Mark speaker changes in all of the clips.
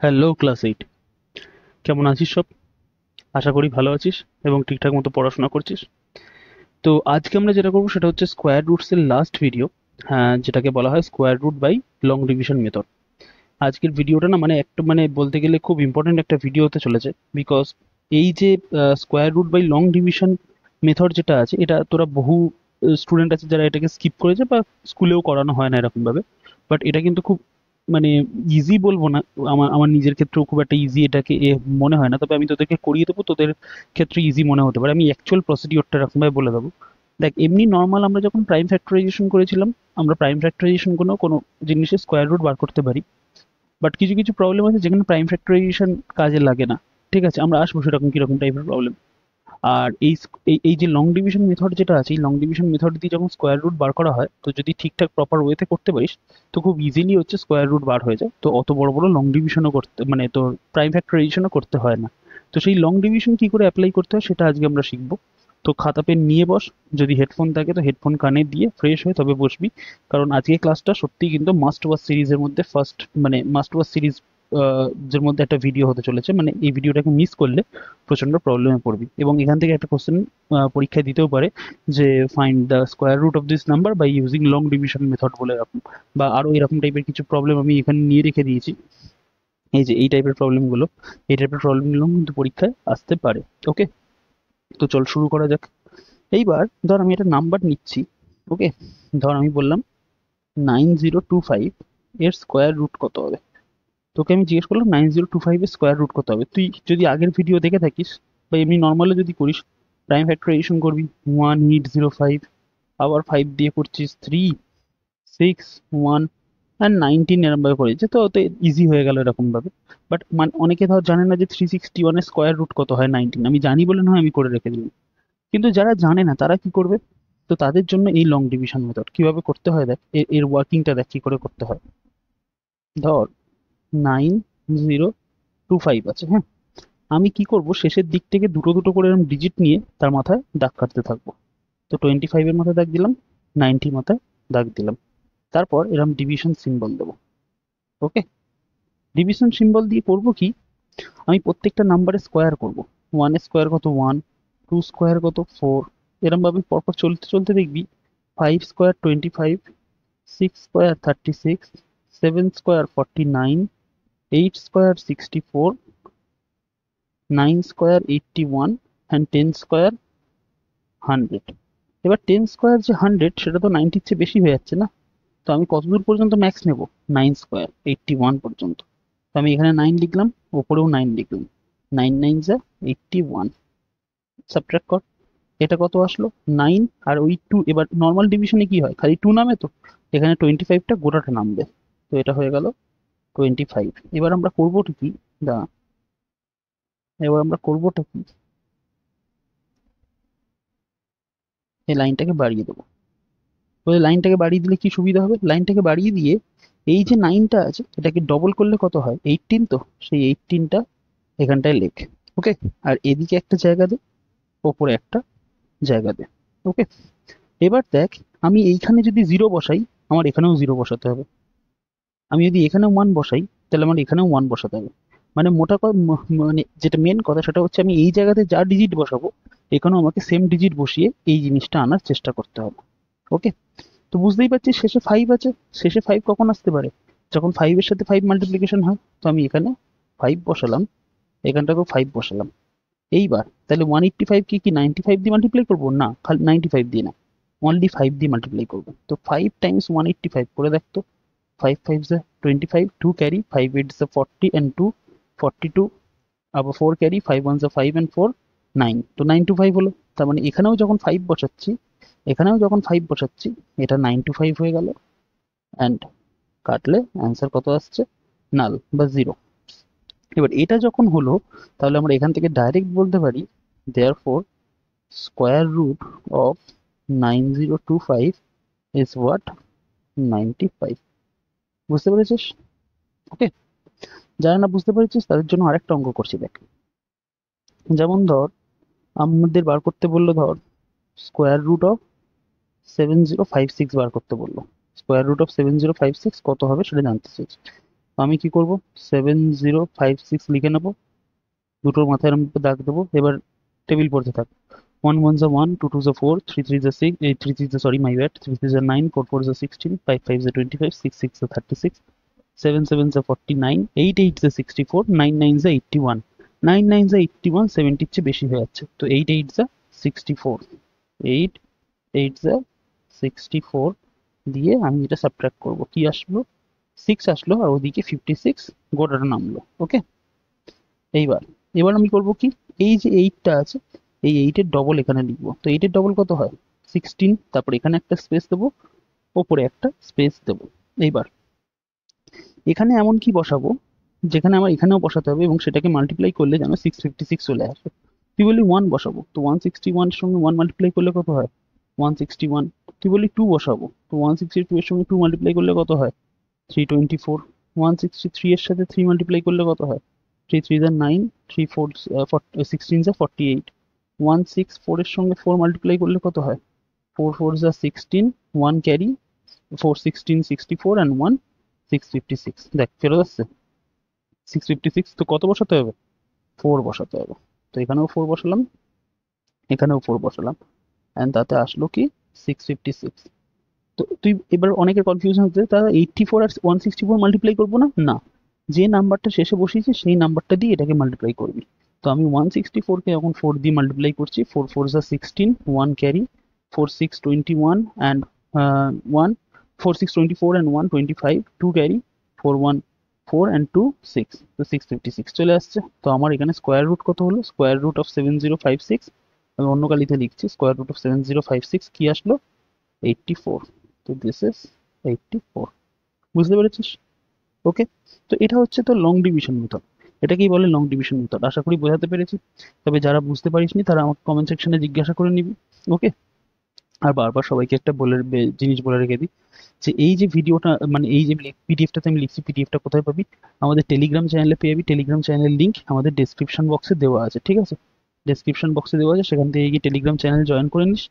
Speaker 1: Hello class eight, কেমন আছিস সব? আশা করি ভালো আছিস এবং ঠিকঠাক মতো পড়াশোনা করছিস। তো আজকে আমরা যেটা করবো সেটা হচ্ছে স্কোয়ার রুটসের লাস্ট ভিডিও। হ্যাঁ, যেটাকে বলা হয় square root by long division method. আজকের ভিডিওটা না মানে একটা মানে বলতে গেলে খুব ইম্পর্টেন্ট একটা ভিডিও হতে চলেছে, বিকজ এই যে square root by long division method যেটা আছে, এটা তোরা বহু স্টুডেন্ট আছে যারা এটাকে স্কিপ করেছে বা স্কুলেও করানো হয় না এরকম ভাবে। বাট এটা কিন্তু খুব মানে ইজি বলবো না, আমার আমার নিজের ক্ষেত্রেও খুব একটা ইজি এটাকে মনে হয় না, তবে আমি তোদেরকে করিয়ে দেবো, তোদের ক্ষেত্রে ইজি মনে হতে পারে। আমি অ্যাকচুয়াল প্রসিডিওরটা এরকম ভাবে বলে দেবো। দেখ, এমনি নর্মাল আমরা যখন প্রাইম ফ্যাক্টরাইজেশন করেছিলাম, আমরা প্রাইম ফ্যাক্টরাইজেশন কোনো জিনিসের স্কোয়ার রুট বার করতে পারি। বাট কিছু কিছু প্রবলেম আছে যেখানে প্রাইম ফ্যাক্টরাইজেশন কাজে লাগে না। ঠিক আছে, আমরা আসবো সেরকম কিরকম টাইপের প্রবলেম। আর এই যে লং ডিভিশন মেথড যেটা আছে, এই লং ডিভিশন মেথড দিয়ে যখন স্কোয়ার রুট বার করা হয়, তো যদি ঠিকঠাক প্রপার ওয়েতে করতে পারিস, তো খুব ইজিলি হচ্ছে স্কোয়ার রুট বার হয়ে যায়। তো অত বড় বড় লং ডিভিশনও করতে মানে তোর প্রাইম ফ্যাক্টরাইজেশনও করতে হয় না। তো সেই লং ডিভিশন কি করে অ্যাপ্লাই করতে হয় সেটা আজকে আমরা শিখবো। তো খাতা পেন নিয়ে বস, যদি হেডফোন থাকে তো হেডফোন কানে দিয়ে ফ্রেশ হয়ে তবে বসবি। কারণ আজকে ক্লাসটা সত্যিই কিন্তু মাস্ট ওয়াচ সিরিজের মধ্যে ফার্স্ট, মানে মাস্ট ওয়াচ সিরিজ এর মধ্যে একটা ভিডিও হতে চলেছে। মানে এই ভিডিওটাকে মিস করলে প্রচন্ড প্রবলেমে পড়বি। এবং এখান থেকে একটা কোশ্চেন পরীক্ষায় দিতেও পারে যে find the square root of this number by using long division method বলে এরকম, বা আরো এরকম টাইপের কিছু প্রবলেম আমি এখানে নিয়ে রেখে দিয়েছি। এই যে এই টাইপের প্রবলেমগুলো কিন্তু পরীক্ষায় আসতে পারে। ওকে, তো চল শুরু করা যাক। এইবার ধর আমি একটা নাম্বার নিচ্ছি। ওকে, ধর আমি বললাম 9025 এর স্কোয়ার রুট কত হবে। তোকে আমি জিজ্ঞেস করলাম 9025 এর স্কোয়ার রুট কত হবে। তুই যদি আগের ভিডিও দেখে থাকিস বা এমনি নর্মালে যদি করিস, প্রাইম ফ্যাক্টরাইজেশন করবি 1 8 0 5, আবার 5 দিয়ে করছিস 3 6 1 আর 19 এরকম ভাবে করেছে, তো ওতে ইজি হয়ে গেল এরকম ভাবে। বাট মানে অনেকে ধর জানে না যে 361 এর স্কোয়ার রুট কত হয় 19। আমি জানি বলে নয় আমি করে রেখে দিলাম, কিন্তু যারা জানে না তারা কি করবে? তো তাদের জন্য এই লং ডিভিশন মেথড কিভাবে করতে হয় দেখ, এর ওয়ার্কিংটা দেখ কি করে করতে হয়। ধর 9025 আছে, হ্যাঁ। আমি কি করব, শেষের দিক থেকে দুটো দুটো করে এরকম ডিজিট নিয়ে তার মাথায় দাগ কাটতে থাকবো। তো 25 এর মাথায় দাগ দিলাম, 90 মাথায় দাগ দিলাম, তারপর এরকম ডিভিশন সিম্বল দেবো। ওকে, ডিভিশন সিম্বল দিয়ে করবো কি, আমি প্রত্যেকটা নাম্বারের স্কোয়ার করব। 1 এর স্কোয়ার কত 1, 2 স্কোয়ার কত 4, এরকম ভাবে পরপর চলতে চলতে দেখবি 5 square 25, 6 square 36, 7 square 49, 8 square 64, 9 square 81 and 10 square 100। এবার 10 স্কোয়ার যে 100, সেটা তো 90-র চেয়ে বেশি হয়ে যাচ্ছে না। তো আমি কতদূর পর্যন্ত ম্যাক্স নেব? 9 স্কোয়ার 81 পর্যন্ত। তো আমি এখানে 9 লিখলাম, ওপরেও 9 লিখলাম, 9 9 যা 81। সাবট্রাক্ট কর, এটা কত আসলো 9 আর ওই 2। এবার নর্মাল ডিভিশনে কি হয়, খালি 2 নামে, তো এখানে 25টা গোটাটা নামবে। তো এটা হয়ে গেল 25। এবার আমরা করবোটা কি, দা এবার আমরা করবোটা কি, এই লাইনটাকে বাড়িয়ে দেবো। তো এই লাইনটাকে বাড়িয়ে দিলে কি সুবিধা হবে, লাইনটাকে বাড়িয়ে দিয়ে এই যে 9টা আছে এটাকে ডবল করলে কত হয় 18, তো সেই 18টা এখানটায় লেখ। ওকে, আর এদিকে একটা জায়গা দে, ওপরে একটা জায়গা দে। ওকে, এবার দেখ, আমি এইখানে যদি জিরো বসাই, আমার এখানেও জিরো বসাতে হবে। আমি যদি এখানে ওয়ান বসাই, তাহলে আমার এখানেও ওয়ান বসাতে হবে। মানে মোটা কথা, মানে যেটা মেন কথা সেটা হচ্ছে আমি এই জায়গাতে যা ডিজিট বসাবো, এখানেও আমাকে সেম ডিজিট বসিয়ে এই জিনিসটা আনার চেষ্টা করতে হবে। ওকে, তো বুঝতেই পারছিস শেষে 5 আছে। শেষে 5 কখন আসতে পারে, যখন 5 এর সাথে 5 মাল্টিপ্লিকেশন হয়। তো আমি এখানে 5 বসালাম, এখানটাকেও 5 বসালাম। এইবার তাহলে 185 কি কি 95 দিয়ে মাল্টিপ্লাই করবো? না, খালি 95 দিয়ে না, অনলি 5 দিয়ে মাল্টিপ্লাই করবো। তো 5 টাইমস 185 করে দেখতো, 5 5 যা 25, 2 ক্যারি, 5 8 যা 40 and 2 42, আবার 4 ক্যারি, 5 1 যা 5 and 4 9। তো 925 হলো। তার মানে এখানেও যখন 5 বসাচ্ছি, এখানেও যখন 5 বসাচ্ছি, এটা 925 হয়ে গেল। অ্যান্ড কাটলে অ্যান্সার কত আসছে, নাল বা জিরো। এবার এটা যখন হলো, তাহলে আমরা এখান থেকে ডাইরেক্ট বলতে পারি therefore square root of 9025 is what, 95। বুঝতে পেরেছিস? ওকে, যারা না বুঝতে পেরেছিস তাদের জন্য আরেকটা অঙ্ক করছি দেখ। যেমন ধর আমাদের বার করতে বললো, ধর স্কোয়ার রুট অফ 7056 বার করতে বললো। স্কোয়ার রুট অফ 7056 কত হবে সেটা জানতে চেয়েছি। আমি কি করব, 7056 লিখে নেবো, দুটোর মাথায় আমি দাগ দেবো। এবার টেবিল পড়তে থাক। 1 1 যা 1, 2 2 যা 4, 3 3 যা 6, 3 3 যা, সরি মাই ব্যাড, 3 3 যা 9, 4 4 যা 16, 5 5 যা 25, 6 6 যা 36, 7 7 যা 49, 8 8 যা 64, 9 9 যা 81, 9 9 যা 81, 70 এর চেয়ে বেশি হয়ে যাচ্ছে, তো 8 8 যা 64, 8 8 যা 64 দিয়ে আমি এটা সাবট্রাক্ট করব, কি আসলো, 6 আসলো, আর ওদিকে 56 গোটাটা নামলো। ওকে, এইবার এবার আমি করব কি, এই যে 8টা আছে, এই 8 এর ডবল এখানে লিখবো। তো 8 এর ডবল কত হয়, 16, তারপর এখানে একটা স্পেস দেবো, ওপরে একটা স্পেস দেবো। এইবার এখানে এমন কি বসাবো যেখানে আমার এখানেও বসাতে হবে, এবং সেটাকে মাল্টিপ্লাই করলে যেন 656 চলে আসে। তুই বললি 1 বসাবো, তো 161 এর সঙ্গে 1 মাল্টিপ্লাই করলে কত হয়, 161। তুই বললি 2 বসাবো, তো 162 এর সঙ্গে 2 মাল্টিপ্লাই করলে কত হয়, 324। 163 এর সাথে 3 মাল্টিপ্লাই করলে কত হয়, 3 3 যা 9, 3 4 16 যা 48। 164 এর সঙ্গে 4 মাল্টিপ্লাই করলে কত হয়, 4 4 যা 16, 1 ক্যারি, 4 16 64, and 1 656। দেখ ফেরত আসছে 656। তো কত বসাতে হবে, 4 বসাতে হবে। তো এখানেও 4 বসালাম, এখানেও 4 বসালাম, এন্ড তাতে আসলো কি 656। তো তুই এবার অনেকের কনফিউশন হচ্ছে, তারা 84 আর 164 মাল্টিপ্লাই করবো না, না, যে নাম্বারটা শেষে বসিয়েছি সেই নাম্বারটা দিয়ে এটাকে মাল্টিপ্লাই করবি। তো আমি 164কে এখন 4 দিয়ে মাল্টিপ্লাই করছি, 4 4 যা 16, 1 carry, 4 6 21, and 1, 4 6 24, and 1 25, 2 carry, 4 1 4, and 2 6, তো 656 চলে আসছে। তো আমার এখানে স্কোয়ার রুট কত হলো, স্কোয়ার রুট অফ 7056, আমি অন্য কালিতে লিখছি, স্কোয়ার রুট অফ 7056 কি আসলো, 84। তো দিস ইজ 84। বুঝতে পেরেছিস? ওকে, তো এটা হচ্ছে তো লং ডিভিশন মেথড, এটাকেই বলে লং ডিভিশন মেথড। আশা করি বোঝাতে পেরেছি। তবে যারা বুঝতে পারিসনি তারা আমাকে কমেন্ট সেকশনে জিজ্ঞাসা করে নিবি। ওকে, আর বারবার সবাইকে একটা জিনিস বলে রেখে দিই, যে এই যে ভিডিওটা, মানে এই যে পিডিএফটাতে আমি লিখছি, পিডিএফটা কোথায় পাবি, আমাদের টেলিগ্রাম চ্যানেলে পেয়ে যাবি। টেলিগ্রাম চ্যানেলের লিঙ্ক আমাদের ডেসক্রিপশন বক্সে দেওয়া আছে, ঠিক আছে, ডেসক্রিপশন বক্সে দেওয়া আছে, সেখান থেকে গিয়ে টেলিগ্রাম চ্যানেল জয়েন করে নিস।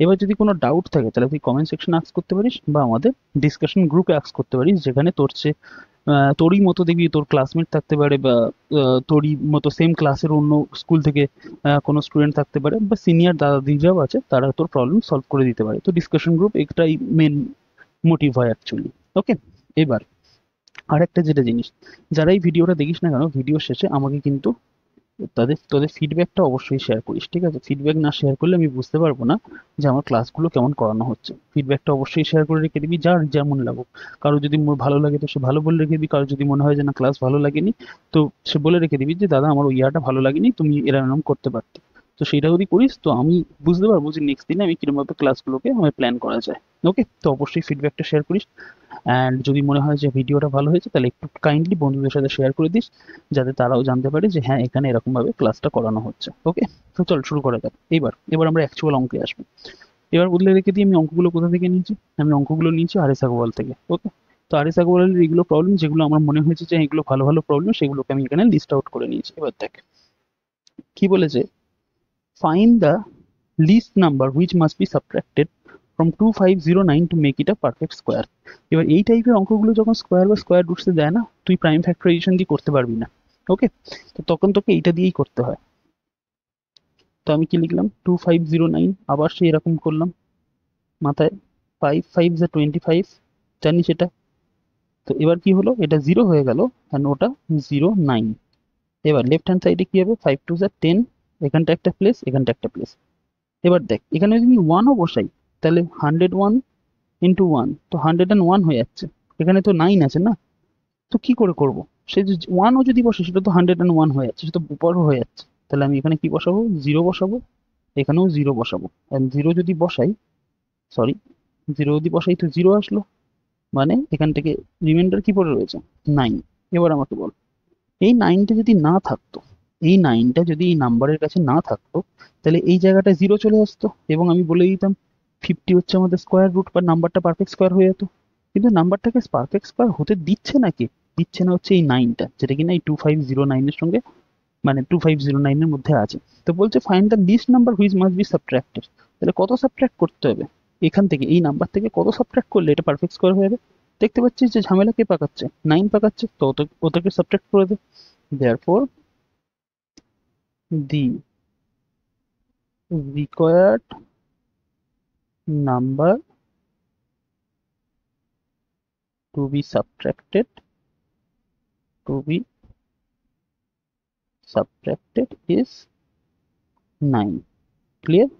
Speaker 1: এবার যদি কোনো ডাউট থাকে তাহলে তুই কমেন্ট সেকশনে আস্ক করতে পারিস, বা আমাদের ডিসকাশন গ্রুপে আস্ক করতে পারিস, যেখানে তোর চেয়ে তোরই মতো দেখবি তোর ক্লাসমেট থাকতে পারে, বা তোরই মতো সেম ক্লাসের অন্য স্কুল থেকে কোনো স্টুডেন্ট থাকতে পারে, বা সিনিয়র দাদা দিদিরাও আছে, তারা তোর প্রবলেম সলভ করে দিতে পারে। তো ডিসকাশন গ্রুপ একটাই মেন মোটিভ হয় অ্যাকচুয়ালি। ওকে, এবার আরেকটা যেটা জিনিস, যারা এই ভিডিওটা দেখিস না কেন, ভিডিও শেষে আমাকে কিন্তু তোদের ফিডব্যাকটা অবশ্যই শেয়ার করিস, ঠিক আছে? ফিডব্যাক না শেয়ার করলে আমি বুঝতে পারবো না যে আমার ক্লাসগুলো কেমন করানো হচ্ছে। ফিডব্যাকটা অবশ্যই শেয়ার করে রেখে দিবি, যার যেমন লাগুক। কারো যদি ভালো লাগে তো সে ভালো বলে রেখে দিবি, কারো যদি মনে হয় যে না ক্লাস ভালো লাগেনি, তো সে বলে রেখে দিবি যে দাদা আমার ওই ইয়াটা ভালো লাগেনি, তুমি এরকম করতে পারতে। তো সেইটা যদি করিস তো আমি বুঝতে পারবো যে নেক্সট দিনে আমি কিরকম ভাবে ক্লাসগুলোকে আমার প্ল্যান করা যায়। ওকে, তো অবশ্যই ফিডব্যাকটা শেয়ার করিস। অ্যান্ড যদি মনে হয় যে ভিডিওটা ভালো হয়েছে তাহলে একটু কাইন্ডলি বন্ধুদের সাথে শেয়ার করে দিস, যাতে তারাও জানতে পারে যে হ্যাঁ এখানে এরকম ভাবে ক্লাসটা করানো হচ্ছে। ওকে, তো চল শুরু করা যাক। এবার আমরা অ্যাকচুয়াল অঙ্কে আসবো। এবার বদলে রেখে দিই, আমি অঙ্কগুলো কোথা থেকে নিয়েছি, আমি অঙ্কগুলো নিয়েছি আরএস আগরওয়াল থেকে। ওকে, তো আরএস আগরওয়ালের এগুলো প্রবলেম যেগুলো আমার মনে হয়েছে যে এগুলো ভালো ভালো প্রবলেম, সেগুলোকে আমি এখানে লিস্ট আউট করে নিয়েছি। এবার দেখ কি বলেছে, find the least number which must be subtracted from 2509 to make it a perfect square. এবার এই টাইপের অঙ্কগুলো যখন স্কোয়ার বা স্কোয়ার রুটসে দেয় না, তুই প্রাইম ফ্যাক্টরাইজেশন দিয়ে করতে পারবি না। ওকে, তো তখন তোকে এইটা দিয়েই করতে হয়। তো আমি কি লিখলাম, 2509, আবার সেই এরকম করলাম মাথায়, 5 5 যা 25, জানি সেটা। তো এবার কি হলো, এটা 0 হয়ে গেল, অ্যান্ড ওটা 09। এবার লেফট হ্যান্ড সাইডে কি হবে, 5 2 যা 10, এখানটা একটা প্লেস, এখানটা একটা প্লেস। এবার দেখ এখানে যদি আমি 1ও বসাই, তাহলে 101 ইন্টু 1, তো 101 হয়ে যাচ্ছে। এখানে তো 9 আছে না, তো কি করে করব, সে যে 1ও যদি বসে সেটা তো 101 হয়ে যাচ্ছে, সেটা উপরও হয়ে যাচ্ছে। তাহলে আমি এখানে কি বসাবো, 0 বসাবো, এখানেও 0 বসাবো। এন্ড 0 যদি বসাই, সরি, 0 যদি বসাই তো 0 আসলো, মানে এখান থেকে রিমাইন্ডার কি পড়ে রয়েছে, 9। এবার আমাকে বল, এই 9টা যদি না থাকতো, এই 9টা যদি এই নাম্বারের কাছে না থাকতো, তাহলে এই জায়গাটা 0 চলে আসতো, এবং আমি বলে দিতাম 50 হচ্ছে আমাদের স্কোয়ার রুট, বা নাম্বারটা পারফেক্ট স্কোয়ার হয়ে যেত। কিন্তু নাম্বারটাকে পারফেক্ট স্কোয়ার হতে দিচ্ছে না, কি দিচ্ছে না হচ্ছে এই 9টা, যেটা কিনা এই 2509 এর সঙ্গে, মানে 2509 এর মধ্যে আছে। তো বলছে find the least number which must be subtracted. তাহলে কত সাবট্রাক্ট করতে হবে এখান থেকে, এই নাম্বার থেকে কত সাবট্রাক্ট করলে এটা পারফেক্ট স্কোয়ার হয়ে যাবে। দেখতে পাচ্ছিস যে ঝামেলা কে পাকাচ্ছে, 9 পাকাচ্ছে, তো ওটাকে সাবট্রাক্ট করে দে। Therefore the required number to be subtracted is 9। Clear?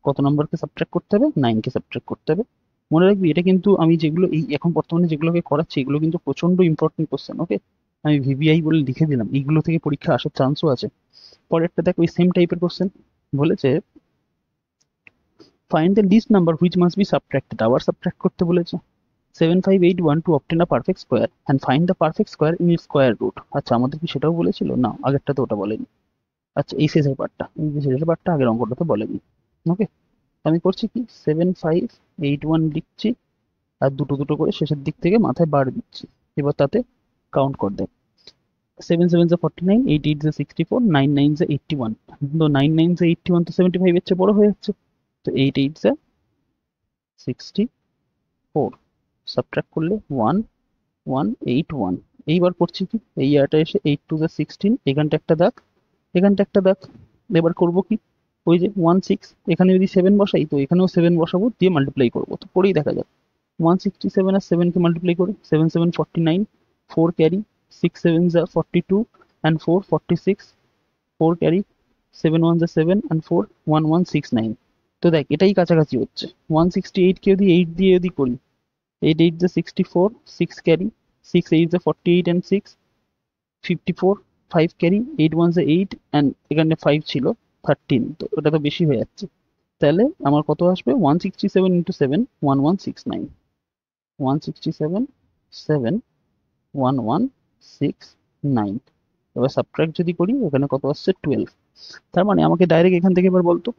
Speaker 1: কত নাম্বারকে সাবট্রাক্ট করতে হবে? 9 কে সাবট্রাক্ট করতে হবে। মনে রাখবি এটা কিন্তু আমি যেগুলো এই এখন বর্তমানে যেগুলোকে করাচ্ছি এগুলো কিন্তু প্রচন্ড ইম্পর্টেন্ট কোশ্চেন। ওকে, আমি ভিভিআই বলে লিখে দিলাম, এইগুলো থেকে পরীক্ষা আসার চান্সও আছে। পরেরটা দেখ, ওই সেম টাইপের কোশ্চেন বলেছে find the least number which must be subtracted, আবার সাবট্রাক্ট করতে বলেছে। 7581 to obtain a perfect square and find the perfect square in its square root. আচ্ছা, আমাদের কি সেটাও বলেছিল? না, আগেরটা তো ওটা বলেনি। আচ্ছা, এই শেষের পার্টটা আগের অঙ্কটা তো বলেনি। ওকে, আমি করছি কি 7581 লিখছি আর দুটো দুটো করে শেষের দিক থেকে মাথায় বার দিচ্ছি। এবার তাতে কাউন্ট কর দেখ, 7 7 49, 8 8 64, 9 9 81। তো 9 9 81 তো 75 এর চেয়ে বড় হয়ে যাচ্ছে, তো 8 8 64, সাবট্রাক্ট করলে 1 1 8 1। এইবার করছি কি, এই আটা এসে 8 2 16, এখানটা একটা দাগ, এখানটা একটা দাগ। এবার করবো কি, ওই যে 1 6, এখানে যদি 7 বসাই তো এখানেও 7 বসাবো, দিয়ে মাল্টিপ্লাই করবো, তো পরেই দেখা যাক। 167 আর 7 কে মাল্টিপ্লাই করে 7 7 49, 4 ক্যারি, 6 7 42 and 4 46, 4 ক্যারি, 7 1 7 and 4 1169। তো দেখ এটাই কাছাকাছি হচ্ছে। 168 কে যদি 8 দিয়ে যদি করি, 8 8 64, 6 ক্যারি, 6 8 48 and 6 54, 5 ক্যারি, 8 1 8 and এখানে 5 ছিল 13, তো ওটা তো বেশি হয়ে যাচ্ছে। তাহলে আমার কত আসবে, 167 into 7 1169, 167 7 1169। এবার সাবট্রাক্ট যদি করি ওখানে কত আসছে, 12। তার মানে আমাকে ডাইরেক্ট এখান থেকে এবার বলতো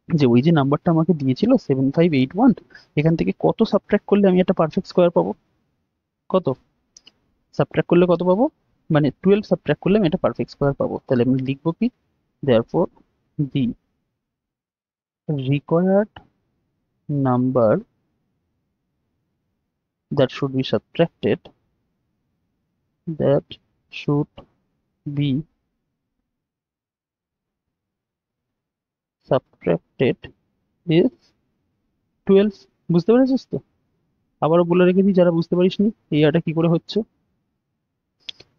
Speaker 1: যে ওই যে নাম্বারটা আমাকে দিয়েছিল 7581, এখান থেকে কত সাবট্রাক্ট করলে আমি একটা পারফেক্ট স্কোয়ার পাবো? কত সাবট্রাক্ট করলে কত পাবো, মানে 12 সাবট্রাক্ট করলে আমি একটা পারফেক্ট স্কোয়ার পাবো। তাহলে আমি লিখবো কি, therefore the required number that should be subtracted that should be subtracted is 12। বুঝতে পেরেছিস তো? আবারও বলে রেখে দিই যারা বুঝতে পারিসনি, এই আটা কি করে হচ্ছে।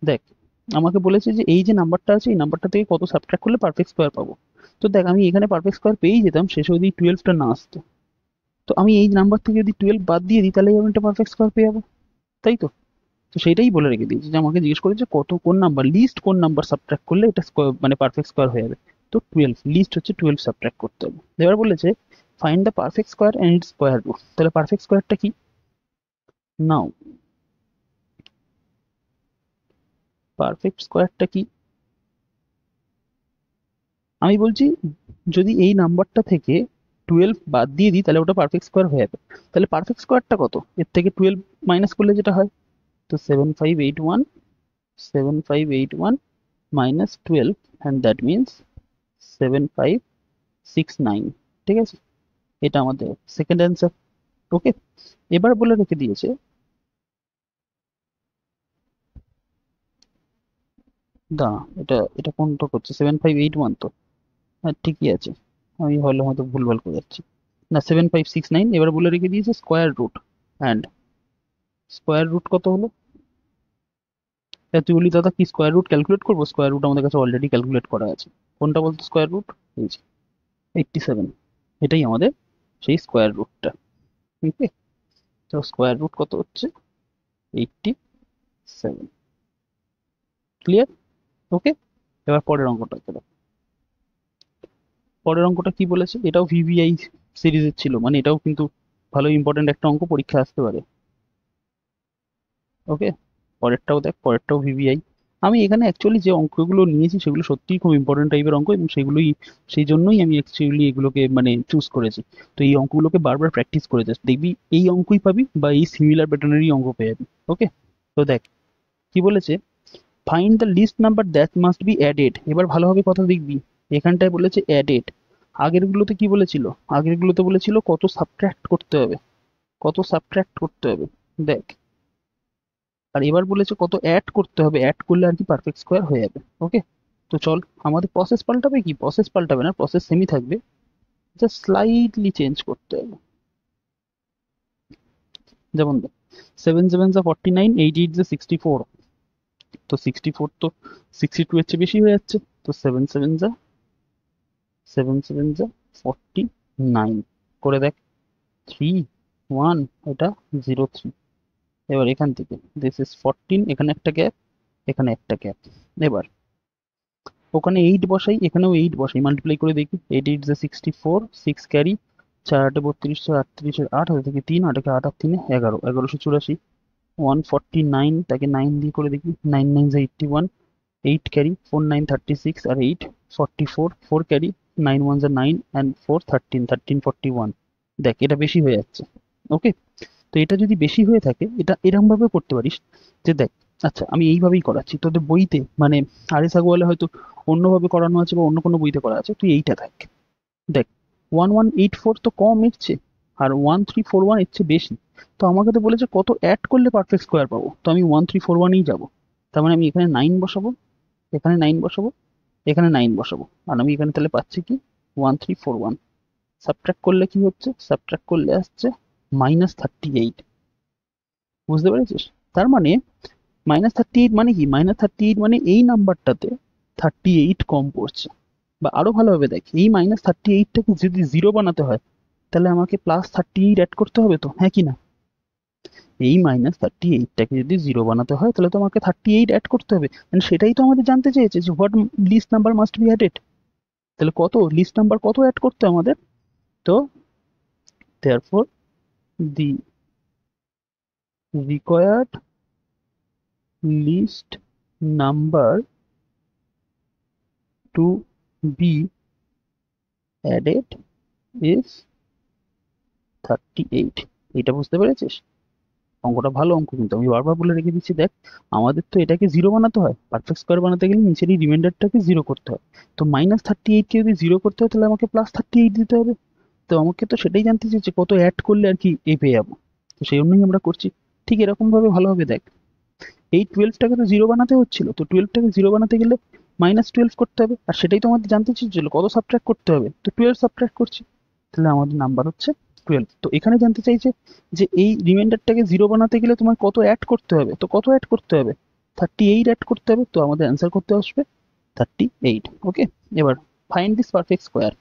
Speaker 1: দেখ, আমাকে বলেছে যে এই যে নাম্বারটা আছে এই নাম্বারটা থেকে কত সাবট্রাক্ট করলে পারফেক্ট স্কোয়ার পাবো। তো দেখ, আমি এখানে পারফেক্ট স্কোয়ার পেয়েই যেতাম শেষে যদি 12টা না আসতো। তো আমি এই নাম্বার থেকে যদি 12 বাদ দিয়ে দিই তাহলে আমি একটা পারফেক্ট স্কোয়ার পেয়ে যাবো, তাই তো? তো সেটাই বলে রেখে দিয়েছি, যে আমাকে জিজ্ঞেস করেছে কত কোন নাম্বার লিস্ট কোন নাম্বার সাবট্রাক্ট করলে এটা মানে পারফেক্ট স্কোয়ার হয়ে যাবে। তো 12 লিস্ট হচ্ছে 12 সাবট্রাক্ট করতে হবে। এবার বলেছে find the perfect square and its square root. তাহলে পারফেক্ট স্কোয়ারটা কি? নাও, পারফেক্ট স্কোয়ারটা কি আমি বলছি, যদি এই নাম্বারটা থেকে 12 বাদ দিয়ে দিই তাহলে ওটা পারফেক্ট স্কোয়ার হয়ে যাবে। তাহলে পারফেক্ট স্কোয়ারটা কত, এর থেকে 12 মাইনাস করলে যেটা হয়, তো 7581, 7581 minus 12 and that means 7569। ঠিক আছে, এটা আমাদের সেকেন্ড অ্যান্সার। ওকে, এবার বলে রেখে দিয়েছে দাঁড়া, এটা এটা কোনটা করছে, 7581 তো, হ্যাঁ ঠিকই আছে, আমি হলে হয়তো ভুলভাল করে যাচ্ছি। না, 7569। এবার বলে রেখে দিয়েছে square root, and square root কত হলো। তুই বলি দাদা কি স্কোয়ার রুট ক্যালকুলেট করবো? স্কোয়ার রুট আমাদের কাছে অলরেডি ক্যালকুলেট করা আছে। কোনটা বলতো স্কোয়ার রুট? এই যে 87, এটাই আমাদের সেই স্কোয়ার রুটটা। ঠিক আছে, তো স্কোয়ার রুট কত হচ্ছে, 87। ক্লিয়ার? ওকে, এবার পরের অঙ্কটা চলো। পরের অঙ্কটা কি বলেছে, এটাও ভিভিআই সিরিজের ছিল, মানে এটাও কিন্তু ভালো ইম্পর্টেন্ট একটা অঙ্ক, পরীক্ষা আসতে পারে। ওকে, পরেরটাও দেখ, পরেরটাও ভিভিআই। আমি এখানে অ্যাকচুয়ালি যে অঙ্কগুলো নিয়েছি সেগুলো সত্যিই খুব ইম্পর্টেন্ট টাইপের অঙ্ক, এবং সেগুলোই সেই জন্যই আমি অ্যাকচুয়ালি এগুলোকে মানে চুজ করেছি। তো এই অঙ্কগুলোকে বারবার প্র্যাকটিস করে যাস, দেখবি এই অঙ্কই পাবি বা এই সিমিলার প্যাটার্নেরই অঙ্ক পেয়ে যাবি। ওকে, তো দেখ কি বলেছে, find the least number that must be added. এবার ভালোভাবে কথা দেখবি, এখানটায় বলেছে অ্যাডেড। আগেরগুলোতে কি বলেছিল, আগেরগুলোতে বলেছিল কত সাবট্রাক্ট করতে হবে, কত সাবট্রাক্ট করতে হবে। দেখ, আর এবার বলেছে কত অ্যাড করতে হবে, অ্যাড করলে আর কি পারফেক্ট স্কোয়ার হয়ে যাবে। ওকে, তো চল, আমাদের প্রসেস পাল্টাবে কি, প্রসেস পাল্টাবে না, প্রসেস সেমই থাকবে, জাস্ট স্লাইটলি চেঞ্জ করতে হবে। যেমন দেখ, 7 7 49, 8 8 64, তো 64 তো 62 এর চেয়ে বেশি হয়ে যাচ্ছে, তো 7 7 49 করে দেখ, 3 1, এটা 0 3। এবার এখান থেকে দিস ইজ 14, এখানে একটা গ্যাপ, এখানে একটা গ্যাপ। এবার ওখানে 8 বসাই, এখানেও 8 বসাই, মাল্টিপ্লাই করে দেখি, 8 8 64, 6 ক্যারি, 4 8 32, 4 38 8, হাতে থেকে 3, 8 8 8 3 11, 1184, 149, তাকে 9 দিয়ে করে দেখি, 9 9 81, 8 ক্যারি, 4 9 36 আর 8 44, 4 ক্যারি, 9 1 9 and 4 13, 13 41। দেখ এটা বেশি হয়ে যাচ্ছে। ওকে, তো এটা যদি বেশি হয়ে থাকে, এটা এরকম ভাবে করতে পারিস যে দেখ, আচ্ছা আমি এইভাবেই করাচ্ছি, তোদের বইতে মানে আরিস আগরওয়ালে হয়তো অন্যভাবে করানো আছে বা অন্য কোনো বইতে করা আছে, তুই এইটা দেখ। দেখ, 1184 তো কম এসছে, আর 1341 এর চেয়ে বেশি। তো আমাকে তো বলেছে কত অ্যাড করলে পারফেক্ট স্কোয়ার পাবো, তো আমি 1341এই যাবো। তার মানে আমি এখানে 9 বসাবো, এখানে 9 বসাবো, এখানে 9 বসাবো, আর আমি এখানে তাহলে পাচ্ছি কি 1341। সাবট্রাক্ট করলে কি হচ্ছে, সাবট্রাক্ট করলে আসছে -38। বুঝতে পেরেছিস? তার মানে -38 মানে কি, -38 মানে এই নাম্বারটাতে 38 কম পড়ছে। বা আরো ভালোভাবে দেখ, এই -38টাকে যদি 0 বানাতে হয়, তাহলে আমাকে +38 অ্যাড করতে হবে, তো হ্যাঁ কি না? এই -38টাকে যদি 0 বানাতে হয়, তাহলে তো আমাকে 38 অ্যাড করতে হবে। And সেটাই তো আমাদের জানতে চেয়েছে যে what least number must be added. তাহলে কত লিস্ট নাম্বার কত অ্যাড করতে হবে আমাদের? তো therefore the required list number to be added is 38। এটা বুঝতে পেরেছিস? অঙ্কটা ভালো অঙ্ক, কিন্তু আমি বারবার বলে রেখে দিচ্ছি, দেখ আমাদের তো এটাকে 0 বানাতে হয়, পারফেক্ট স্কোয়ার বানাতে গেলে নিচের এই রিমাইন্ডারটাকে 0 করতে হয়। তো -38 কে যদি 0 করতে হয়, তাহলে আমাকে +38 দিতে হবে। তো আমাকে তো সেটাই জানতে চেয়েছে কত অ্যাড করলে আর কি এ পেয়ে যাবো। তো সেই জন্যই আমরা করছি। ঠিক এরকম ভাবে ভালোভাবে দেখ, এই 12টাকে তো 0 বানাতে হচ্ছিল, তো 12টাকে 0 বানাতে গেলে -12 করতে হবে, আর সেটাই তো আমাদের জানতে চেয়েছিল কত সাবট্রাক্ট করতে হবে, তো 12 সাবট্রাক্ট করছি, তাহলে আমাদের নাম্বার হচ্ছে 12। তো এখানে জানতে চাইছে যে এই রিমাইন্ডারটাকে 0 বানাতে গেলে তোমার কত অ্যাড করতে হবে, তো কত অ্যাড করতে হবে, 38 অ্যাড করতে হবে, তো আমাদের অ্যান্সার করতে আসবে 38। ওকে, এবার ফাইন্ড দিস পারফেক্ট স্কোয়ার।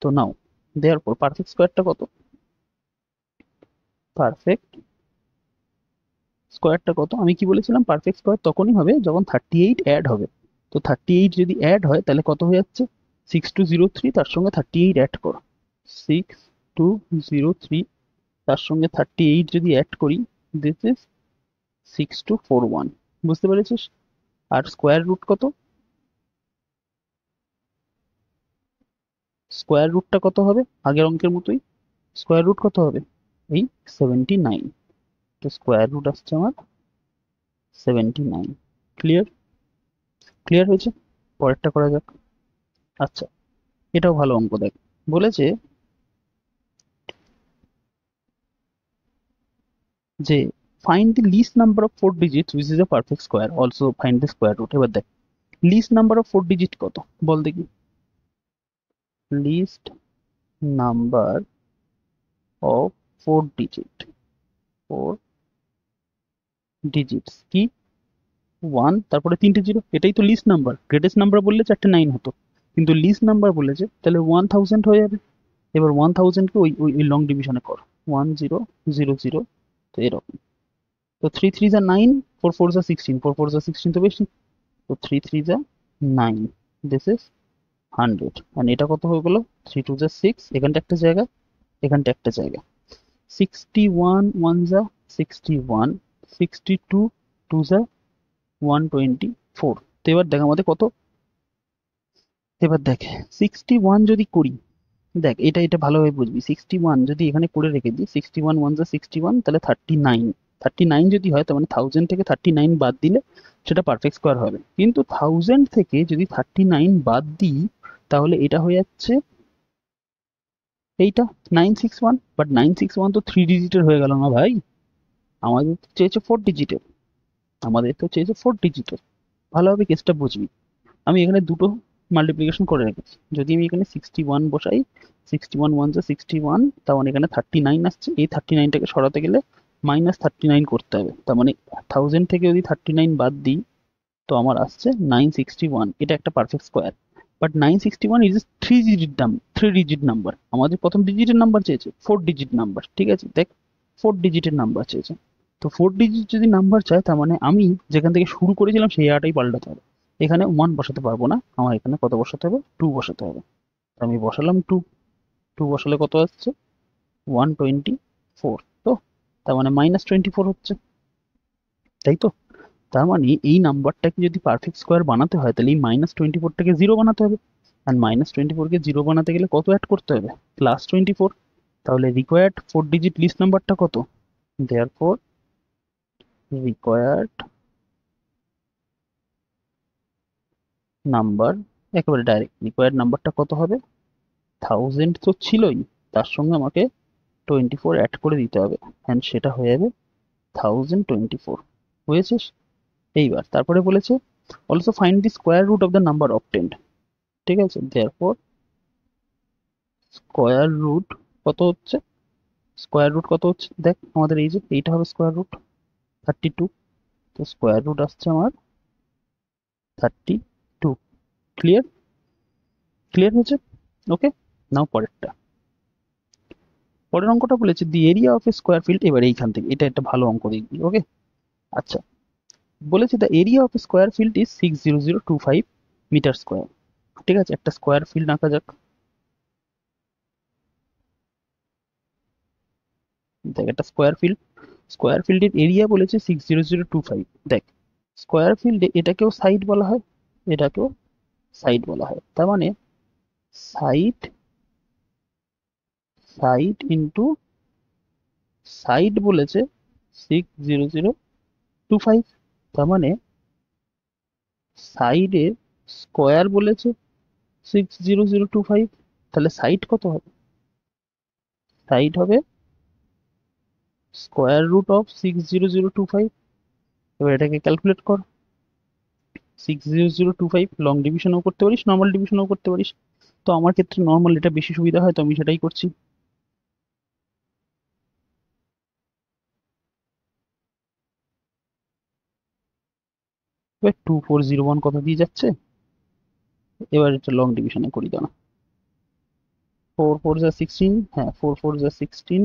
Speaker 1: তো নাও, দেওয়ার পর পারফেক্ট স্কোয়ারটা কত, পারফেক্ট স্কোয়ারটা কত, আমি কি বলেছিলাম, পারফেক্ট স্কোয়ার তখনই হবে যখন 38 অ্যাড হবে। তো 38 যদি অ্যাড হয়, তাহলে কত হয়ে যাচ্ছে, 6203, তার সঙ্গে 38 অ্যাড করো, 6203, তার সঙ্গে 38 যদি অ্যাড করি, দিস ইজ 6241। বুঝতে পেরেছিস? আর স্কোয়ার রুট কত, স্কোয়ার রুটটা কত হবে, আগের অঙ্কের মতোই স্কোয়ার রুট কত হবে, এই 79। তো স্কোয়ার রুট আসছে আমার 79। ক্লিয়ার? ক্লিয়ার হয়েছে? পরেরটা করা যাক। আচ্ছা, এটাও ভালো অঙ্ক, দেখ বলেছে যে find the least number of 4 digits which is a perfect square, also find the square root. এবার দেখ, লিস্ট নাম্বার অফ 4 ডিজিট কত বল দেখি, least number of 4 digit, 4 digits কি, 1 তারপরে 3টে জিরো, এটাই তো লিস্ট নাম্বার। গ্রেটেস্ট নাম্বার বললে 4টে 9 হতো, কিন্তু লিস্ট নাম্বার বলেছে, তাহলে 1000 হয়ে যাবে। এবার 1000কে ওই ওই লং ডিভিশনে কর, 1000, তো এরকম। তো 3 3 যা 9, 4 4 যা 16, 4 4 যা 16 তো বেশি, তো 3 3 যা 9, দিস ইজ 100। আর এটা কত হয়ে গেল, 3 2 যা 6, এখানটা একটা জায়গা, এখানটা একটা জায়গা, 61 1 যা 61, 62 2 যা 124। তো এবার দেখ আমাদের কত, এবার দেখ 61 যদি করি, দেখ এটা এটা ভালোভাবে বুঝবি, 61 যদি এখানে করে রেখে দিই, 61 1 যা 61, তাহলে 39, 39 যদি হয়, তার মানে 1000 থেকে 39 বাদ দিলে সেটা পারফেক্ট স্কোয়ার হবে। কিন্তু 1000 থেকে যদি 39 বাদ দিই, তাহলে এটা হয়ে যাচ্ছে এইটা 961, বাট 961 তো 3 ডিজিটের হয়ে গেল না ভাই, আমাদের তো চেয়েছে 4 ডিজিটের, ভালোভাবে কেসটা বুঝবি। আমি এখানে দুটো মাল্টিপ্লিকেশন করে রেখেছি। যদি আমি এখানে 61 বসাই, 61 ওয়ান যা 61, তার মানে এখানে 39 আসছে। এই 39টাকে সরাতে গেলে -39 করতে হবে। তার মানে 1000 থেকে যদি 39 বাদ দিই, তো আমার আসছে 961। এটা একটা perfect square. But 961 is 3 digit number. আমাদের প্রথম ডিজিটের নাম্বার চেয়েছে, 4 ডিজিট নাম্বার। ঠিক আছে, দেখ, 4 ডিজিটের নাম্বার চেয়েছে। তো 4 ডিজিট যদি নাম্বার চায়, তার মানে আমি যেখান থেকে শুরু করেছিলাম সেই জায়গাটাই পাল্টাতে হবে। এখানে 1 বসাতে পারবো না, আমার এখানে কত বসাতে হবে, 2 বসাতে হবে। তো আমি বসালাম 2। 2 বসালে কত আসছে, 124। তো তার মানে -24 হচ্ছে, তাই তো? তার মানে এই নাম্বারটাকে যদি পারফেক্ট স্কোয়ার বানাতে হয়, তাহলে এই -24টাকে 0 বানাতে হবে। আর -24কে 0 বানাতে গেলে কত অ্যাড করতে হবে, +24। তাহলে রিকোয়ার্ড 4 ডিজিট লিস্ট নাম্বারটা কত? দেয়ারফর রিকোয়ার্ড নাম্বার, একেবারে ডাইরেক্ট রিকোয়ার্ড নাম্বারটা কত হবে, 1000 তো ছিলই, তার সঙ্গে আমাকে 24 অ্যাড করে দিতে হবে, অ্যান্ড সেটা হয়ে যাবে 1024। হয়েছে? এইবার তারপরে বলেছে also find the square root of the number obtained. ঠিক আছে, দেয়ারফর স্কোয়ার রুট কত হচ্ছে, দেখ আমাদের এই যে এইটা হবে স্কোয়ার রুট 32। তো স্কোয়ার রুট আসছে আমার 32। ক্লিয়ার? ক্লিয়ার হয়েছে? ওকে, নাও পরের অঙ্কটা বলেছে দি area of a square field. এবার এইখান থেকে এটা একটা ভালো অঙ্ক দেখবি। ওকে, আচ্ছা, বলেছে the area of a square field is 60025 metre square. ঠিক আছে, একটা স্কোয়ার ফিল্ড আঁকা যাক। দেখ, একটা স্কোয়ার ফিল্ডের এরিয়া বলেছে 60025। দেখ, স্কোয়ার ফিল্ডে এটাকেও সাইড বলা হয়, এটাকেও সাইড বলা হয়। তার মানে সাইড, ইন্টু সাইড বলেছে 60025। তার মানে সাইডের স্কোয়ার বলেছে 60025। তাহলে সাইড কত হবে, সাইড হবে স্কোয়ার রুট অফ 60025। এবার এটাকে ক্যালকুলেট কর। 60025 লং ডিভিশনও করতে পারিস, নর্মাল ডিভিশনও করতে পারিস। তো আমার ক্ষেত্রে নর্মাল এটা বেশি সুবিধা হয়, তো আমি সেটাই করছি। এবার 2401 কত দিয়ে যাচ্ছে, এবার এটা লং ডিভিশনে করি, দাঁড়া। 4 4 যা 16, হ্যাঁ 4 4 যা 16,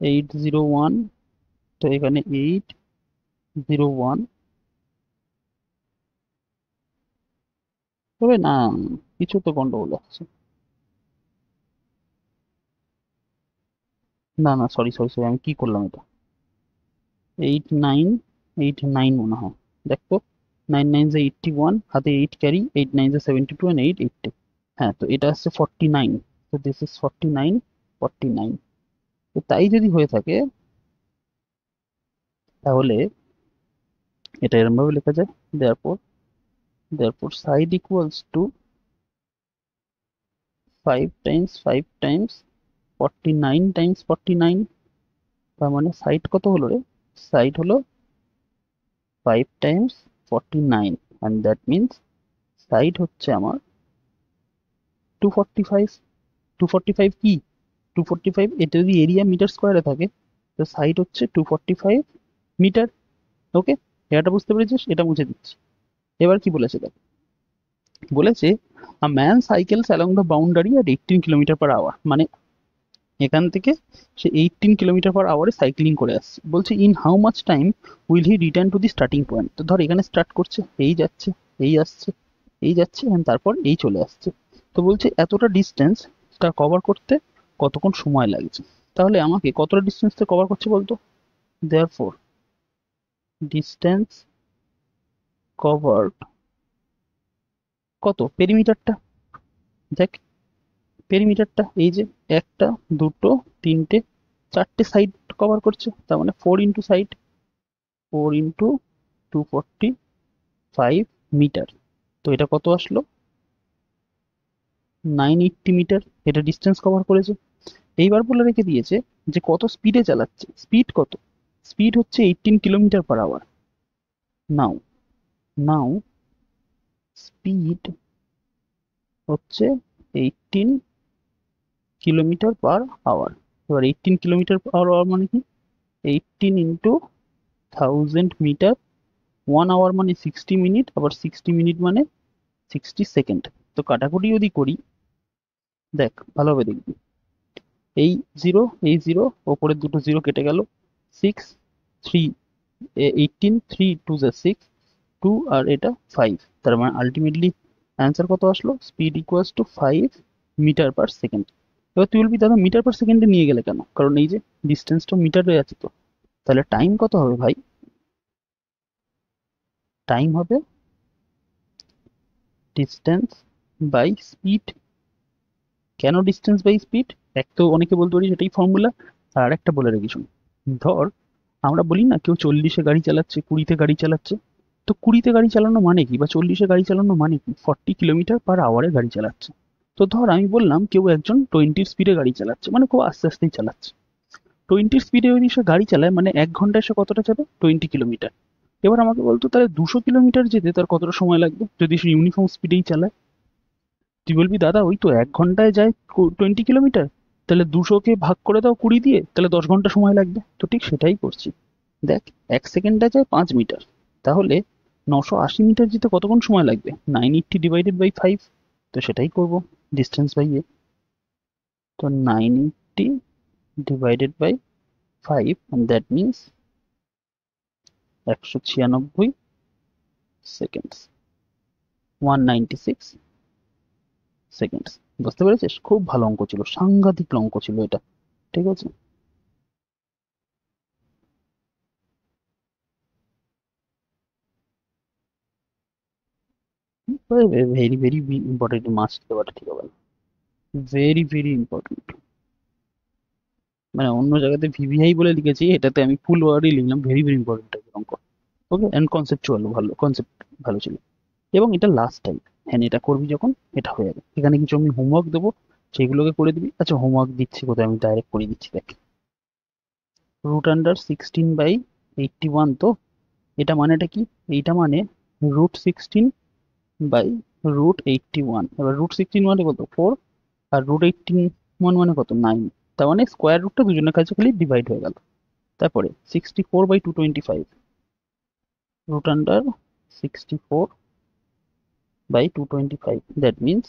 Speaker 1: 801। তো এখানে 801 তবে না, কিছু তো গন্ডগোল আছে। না না, সরি সরি সরি, আমি কি করলাম এটা, 89 মনে হয়। দেখো, 9 9 যা 81, হাতে 8 ক্যারি, 8 9 যা 72, and 8 80। হ্যাঁ, তো এটা আসছে 49। তো দিস ইজ 49, 49। তো তাই যদি হয়ে থাকে, তাহলে এটা এরকম ভাবে লেখা যায়, therefore side equals to 5 Times 5 Times 49 Times 49। তার মানে সাইড কত হলো রে, সাইড হলো 5 Times 49, and that means side হচ্ছে আমার 245। 245 কি, 245, এটা যদি এরিয়া মিটার স্কোয়ারে থাকে, তো সাইড হচ্ছে 245 মিটার। ওকে, এটা বুঝতে পেরেছিস? এটা মুছে দিচ্ছি। এবার কি বলেছে দেখ, বলেছে a man cycles along the boundary at 18 kilometre per hour. মানে এখান থেকে সে 18 কিলোমিটার পার আওয়ারে সাইক্লিং করে আসছে। বলছে in how much time will he return to the starting point. তো ধর এখানে স্টার্ট করছে, এই যাচ্ছে, এই আসছে, এই যাচ্ছে, and তারপর এই চলে আসছে। তো বলছে এতটা ডিস্টেন্সটা কভার করতে কতক্ষণ সময় লাগছে। তাহলে আমাকে কতটা ডিস্টেন্সটা কভার করছে বলতো, দেয়ারফর ডিস্টেন্স কভারড কত, পেরিমিটারটা। দেখ, পেরিমিটারটা এই যে একটা, দুটো, তিনটে, চারটে সাইড কভার করছে। তার মানে 4 ইন্টু সাইড, 4 ইন্টু 245 মিটার। তো এটা কত আসলো, 980 মিটার। এটা ডিস্টেন্স কভার করেছে। এইবার বলে রেখে দিয়েছে যে কত স্পিডে চালাচ্ছে, স্পিড কত, স্পিড হচ্ছে 18 কিলোমিটার পার আওয়ার। নাও নাও স্পিড হচ্ছে 18 কিলোমিটার পার আওয়ার। এবার 18 কিলোমিটার পার আওয়ার মানে কি? 18 ইন্টু 1000 মিটার, 1 আওয়ার মানে 60 মিনিট, আবার 60 মিনিট মানে 60 সেকেন্ড। তো কাটাকুটি যদি করি, দেখ ভালোভাবে দেখবি, এই জিরো এই জিরো, ওপরের দুটো জিরো কেটে গেল, 6 3 18 3 2 যা 6, 2 আর এটা 5, তার মানে আলটিমেটলি অ্যান্সার কত আসলো? Speed equals to 5 metre per second. এবার তুই বলবি দাদা মিটার পার সেকেন্ডে নিয়ে গেলে কেন? কারণ এই যে ডিস্টেন্সটা মিটারে আছে, তো তাহলে টাইম কত হবে ভাই? টাইম হবে ডিস্টেন্স বাই স্পিড। কেন ডিস্টেন্স বাই স্পিড? এক তো অনেকে বলতে পারি সেটাই ফর্মুলা, আর একটা বলে রেখে শুন। ধর আমরা বলি না কেউ 40-এ গাড়ি চালাচ্ছে, 20-তে গাড়ি চালাচ্ছে, তো 20-তে গাড়ি চালানো মানে কি, বা 40-এ গাড়ি চালানো মানে কি? 40 কিলোমিটার পার আওয়ারে গাড়ি চালাচ্ছে। তো ধর আমি বললাম কেউ একজন 20 স্পিডে গাড়ি চালাচ্ছে, মানে খুব আস্তে আস্তেই চালাচ্ছে। 20 স্পিডে যদি সে গাড়ি চালায় মানে 1 ঘন্টায় সে কতটা যাবে? 20 কিলোমিটার। এবার আমাকে বলতো তাহলে 200 কিলোমিটার যেতে তার কতটা সময় লাগবে যদি সে ইউনিফর্ম স্পিডেই চালায়? তুই বলবি দাদা ওই তো 1 ঘন্টায় যায় 20 কিলোমিটার, তাহলে 200-কে ভাগ করে দাও 20 দিয়ে, তাহলে 10 ঘন্টা সময় লাগবে। তো ঠিক সেটাই করছি। দেখ 1 সেকেন্ডে যায় 5 মিটার, তাহলে 980 মিটার যেতে কতক্ষণ সময় লাগবে? 980 ডিভাইডেড বাই 5। তো সেটাই করব, ডিস্টেন্স বাই এ। তো 980 divided by 5, and that means 196 seconds, 196 seconds. বুঝতে পেরেছিস? খুব ভালো অঙ্ক ছিল, সাংঘাতিক অঙ্ক ছিল এটা। ঠিক আছে, ভেরি ভেরি ইম্পর্টেন্ট, মাস্ট দেওয়াটা ঠিক হবে না, ভেরি ভেরি ইম্পর্টেন্ট। মানে অন্য জায়গাতে ভিভিআই বলে লিখেছি, এটাতে আমি ফুল ওয়ার্ডই লিখলাম ভেরি ভেরি ইম্পর্টেন্ট টাইপের অঙ্ক। ওকে, অ্যান্ড কনসেপচুয়াল ভালো, কনসেপ্ট ভালো ছিল। এবং এটা লাস্ট টাইম, হ্যাঁ এটা করবি যখন এটা হয়ে যাবে। এখানে কিছু আমি হোমওয়ার্ক দেবো, সেইগুলোকে করে দিবি। আচ্ছা হোমওয়ার্ক দিচ্ছি কোথায়, আমি ডাইরেক্ট করে দিচ্ছি দেখ। √16/81, তো এটা মানেটা কি? এইটা মানে √16/√81। এবার √16 মানে কত? 4, আর √81 মানে কত? 9। তার মানে স্কোয়ার রুটটা দুজনের কাছে খালি ডিভাইড হয়ে গেল। তারপরে 64/225, √64/225, that means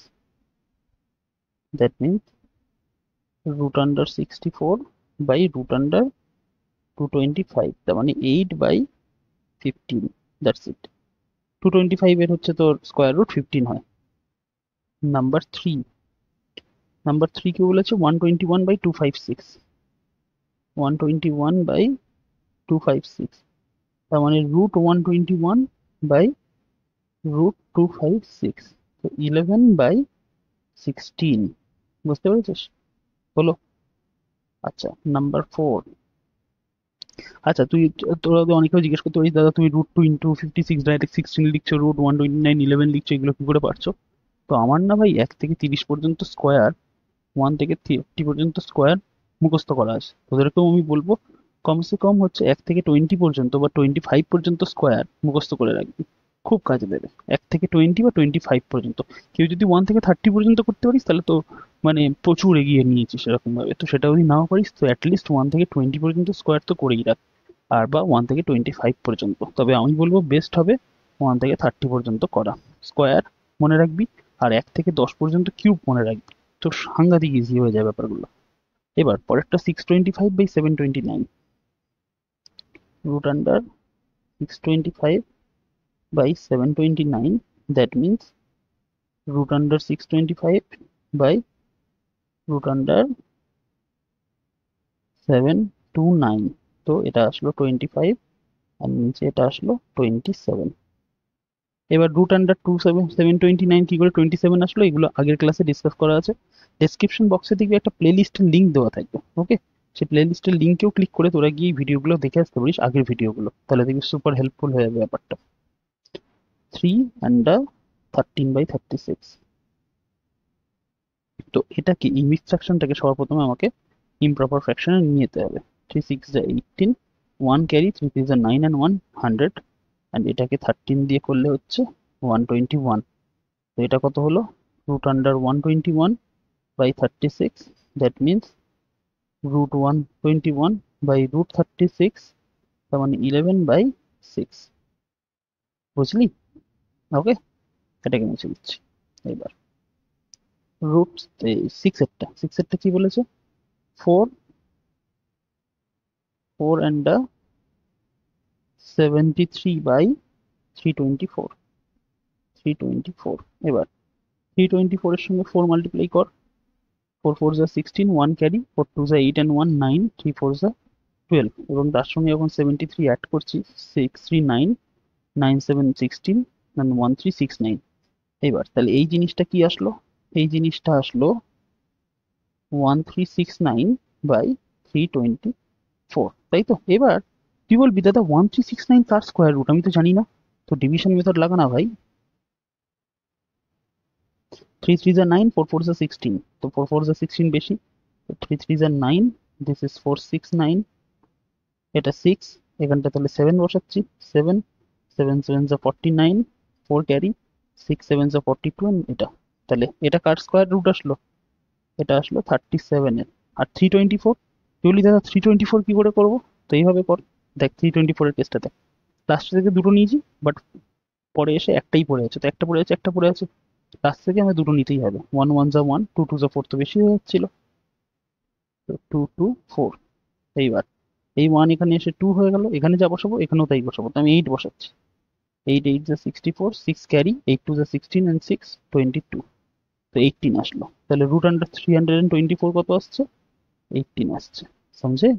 Speaker 1: √64/225, তার মানে 8/15, দ্যাটস ইট। 225 এর হচ্ছে তোর স্কোয়ার রুট 15 হয়। নাম্বার থ্রি, কি বলেছে? 121/256, 121/256, তার মানে √121/256, তো 11/16। বুঝতে পেরেছিস? হলো। আচ্ছা নাম্বার ফোর। আচ্ছা তোরা তো অনেকেও জিজ্ঞেস করতে পারিস দাদা তুমি √2 × 56 ডাইরেক্ট 16 লিখছো, √129 11 লিখছো, এগুলো কি করে পারছো? তো আমার না ভাই 1 থেকে 30 পর্যন্ত স্কোয়ার, 1 থেকে 30 পর্যন্ত স্কোয়ার মুখস্থ করা আছে। তোদেরকেও আমি বলবো কমসে কম হচ্ছে 1 থেকে 20 পর্যন্ত বা 25 পর্যন্ত স্কোয়ার মুখস্থ করে রাখবি, খুব কাজে দেবে। 1 থেকে 20 বা 25 পর্যন্ত। কেউ যদি 1 থেকে 30 পর্যন্ত করতে পারিস তাহলে তো মানে প্রচুর এগিয়ে নিয়েছিস সেরকম ভাবে। তো সেটা যদি নাও পারিস তো অ্যাটলিস্ট 1 থেকে 20 পর্যন্ত স্কোয়ার তো করেই রাখ, আর বা 1 থেকে 25 পর্যন্ত। তবে আমি বলবো বেস্ট হবে 1 থেকে 30 পর্যন্ত করা স্কোয়ার মনে রাখবি, আর 1 থেকে 10 পর্যন্ত কিউব মনে রাখবি। তো সাংঘাতিক ইজি হয়ে যায় ব্যাপারগুলো। এবার পরেরটা 625/729, √625/729, দ্যাট মিনস √625/729। তো এটা আসলো 25, আর নিচে এটা আসলো 27। এবার √2/729 কি করে 27 আসলো, এগুলো আগের ক্লাসে ডিসকাস করা আছে। ডেসক্রিপশন বক্সে দেখবি একটা প্লে লিস্টের লিঙ্ক দেওয়া থাকবে। ওকে, সেই প্লে লিস্টের লিঙ্কেও ক্লিক করে তোরা গিয়ে ভিডিওগুলো দেখে আসতে পারিস, আগের ভিডিওগুলো, তাহলে দেখবি সুপার হেল্পফুল হয়ে যাবে ব্যাপারটা। 3 and 13/36, তো এটাকে এই মিক্স ফ্র্যাকশনটাকে সবার প্রথমে আমাকে ইমপ্রপার ফ্র্যাকশনে নিয়ে যেতে হবে। 3 6 18, 1 ক্যারি 3 3 9 and 1 100 and এটাকে 13 দিয়ে করলে হচ্ছে 121। তো এটা কত হলো root under 121 by 36, that means root 121 by root 36, তার মানে 11/6। বুঝলি? ওকে, এটাকে মুছে দিচ্ছি। এবার রুট 6 এরটা কি বলেছে? 4 and 73/324। এবার 324 এর সঙ্গে 4 মাল্টিপ্লাই কর। 4 4 যা 16, 1 ক্যারি, 4 2 যা 8 and 1 9, 3 4 যা 12, এবং তার সঙ্গে যখন 73 অ্যাড করছি 6 3 9 9 7 16 and 1 3 6 9। এবার তাহলে এই জিনিসটা কি আসলো? এই জিনিসটা আসলো 1369/324, তাই তো? এবার তুই বলবি দাদা 1369 কার স্কোয়ার রুট? আমি তো জানি না। তো ডিভিশন মেথড লাগা না ভাই। 3 3 যা 9, 4 4 যা 16, তো 4 4 যা 16 বেশি, তো 3 3 যা 9, দিস ইজ 4 6 9, এটা 6, এখানটা তাহলে 7 বসাচ্ছি, 7 7 7 যা 49, 4 ক্যারি, 6 7 যা 42, and এটা তাহলে এটা কার স্কোয়ার রুট আসলো? এটা আসলো 37 এর। আর 324, তুই বলি দাদা 324 কি করে করবো? তো এইভাবে কর, দেখ 324 এর কেসটা দেখ। লাস্ট থেকে দুটো নিয়েছি, বাট পরে এসে একটাই পড়ে আছে, তো একটা পড়ে আছে, একটা পড়ে আছে, লাস্ট থেকে আমাদের দুটো নিতেই হবে। 1 1 যা 1, 2 2 যা 4 তো বেশি হয়ে যাচ্ছিল, তো 2 2 4। এইবার এই 1 এখানে এসে 2 হয়ে গেল, এখানে যা বসাবো এখানেও তাই বসাবো, তো আমি 8 বসাচ্ছি। 8 8 যা 64, 6 ক্যারি, 8 2 যা 16 and 6 22, তো 18 আসলো। তাহলে রুট আন্ডার 324 কত আসছে? 18 আসছে। সমঝে?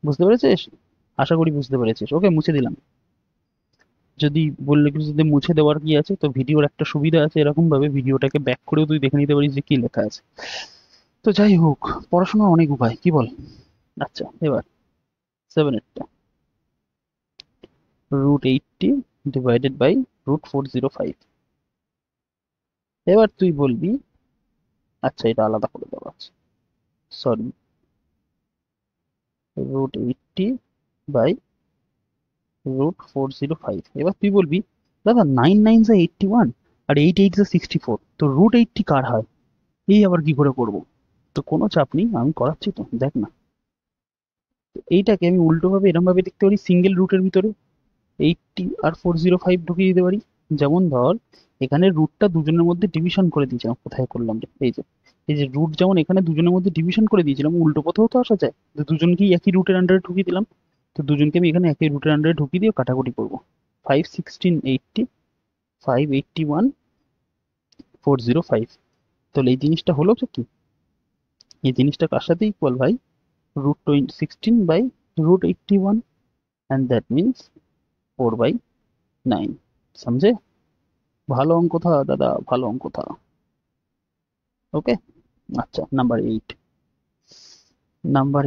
Speaker 1: বুঝতে পেরেছিস? আশা করি বুঝতে পেরেছিস। ওকে, মুছে দিলাম। যদি বললে কিছু যদি মুছে দেওয়ার কি আছে, তো ভিডিওর একটা সুবিধা আছে, এরকম ভাবে ভিডিওটাকে ব্যাক করেও তুই দেখে নিতে পারিস যে কি লেখা আছে। তো যাই হোক, পড়াশোনার অনেক উপায়, কি বল? আচ্ছা, এবার 7 root 80 divided by root 405। এবার তুই বলবি, আচ্ছা এটা আলাদা করে দেওয়া আছে, সরি, root 80 by root 405। এবার তুই বলবি দাদা 9 9 যা 81 আর 8 8 যা 64, তো root 80 কার হয়? এই আবার কি করে করব? তো কোনো চাপ নেই, আমি করাচ্ছি, তো দেখ না। এইটাকে আমি উল্টো ভাবে এরকম ভাবে দেখতে পারি, সিঙ্গেল রুটের ভিতরে 80 আর 405 ঢুকিয়ে দিতে পারি। যেমন ধর এখানে রুটটা দুজনের মধ্যে ডিভিশন করে দিয়েছিলাম, কোথায় করলাম রে, এই যে রুট যেমন এখানে দুজনের মধ্যে ডিভিশন করে দিয়েছিলাম, উল্টো পথেও তো আসা যায়, তো দুজনকেই একই রুটের আন্ডারে ঢুকিয়ে দিলাম। তো দুজনকে আমি এখানে একই রুটের আন্ডারে ঢুকিয়ে দিয়ে কাটাকুটি করবো। 5 16 80, 5 81 405। তাহলে এই জিনিসটা হলো কি? এই জিনিসটা কার সাথে ইকুয়াল ভাই? root 16 by root 81, and that means 4/9। समझे? ভালো অঙ্ক থা দাদা, ভালো অঙ্ক থা। ওকে, আচ্ছা, নাম্বার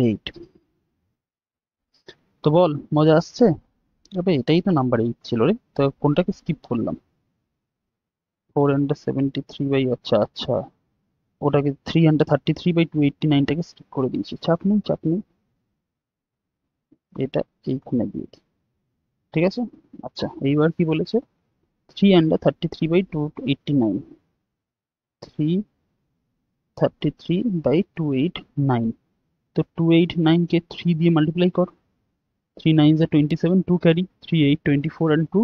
Speaker 1: 8। তো বল, মজা আসছে? আবে এটাই তো নাম্বার 8 ছিল রে, তো কোনটাকে স্কিপ করলাম? 4 and 73 আচ্ছা আচ্ছা, ওটাকে 3 and 33/289 টাকে স্কিপ করে দিয়েছি। চাপ নেই, চাপ নেই, এটা এইখানে দিয়ে দিই, ঠিক আছে? আচ্ছা, এইবার কি বলেছে? 3 and 33/289, 333/289, তো 289 কে 3 দিয়ে মাল্টিপ্লাই কর। 3 9 যা 27, 2 ক্যারি, 3 8 24 and 2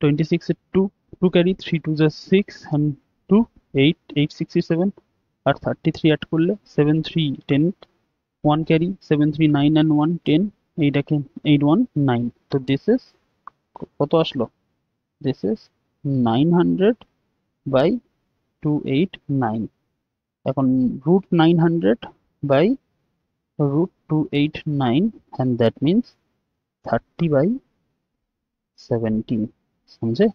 Speaker 1: 26 এর 2 2 ক্যারি, 3 2 যা 6 and 2 8 8 67, আর 33 অ্যাড করলে 7 3 10, 1 ক্যারি, 7 3 9 and 1 10, এইটাকে 8 1 9। তো দিস ইজ কত আসলো? This is 900/289। এখন root 900/289, and that means 30/17। समझे?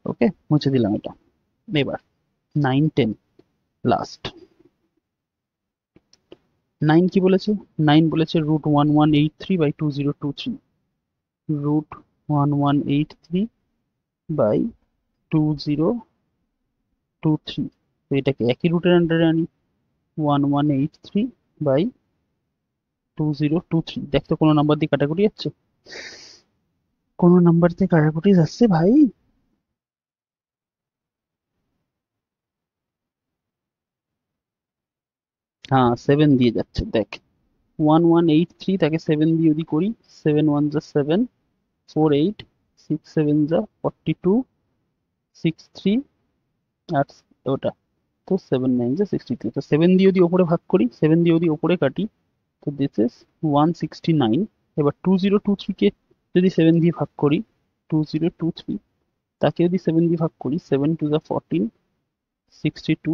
Speaker 1: ওকে, মুছে দিলাম এটা। এবার 9 10 লাস্ট। 9 কি বলেছে? 9 বলেছে root 1183/2023, root 1183/2023। তো এটাকে একই রুটের আন্ডারে আনি, 1183/2023, 2023 দেখ তো কোনো নাম্বার দিয়ে কাটাকুটি যাচ্ছে, কোনো নাম্বার দিয়ে কাটাকুটি যাচ্ছে ভাই? হ্যাঁ 7 দিয়ে যাচ্ছে দেখ, 1183 তাকে 7 দিয়ে যদি করি, 7 1 যা 7, 4 8, 6 7 যা 42, 6 3 আর ওটা, তো 7 9 যা 63, তো 7 দিয়ে যদি ওপরে ভাগ করি, 7 দিয়ে যদি ওপরে কাটি, তো দিস ইজ 169। এবার 2023 কে যদি 7 দিয়ে ভাগ করি, 2023 তাকে যদি 7 দিয়ে ভাগ করি, 7 2 যা 14, 62,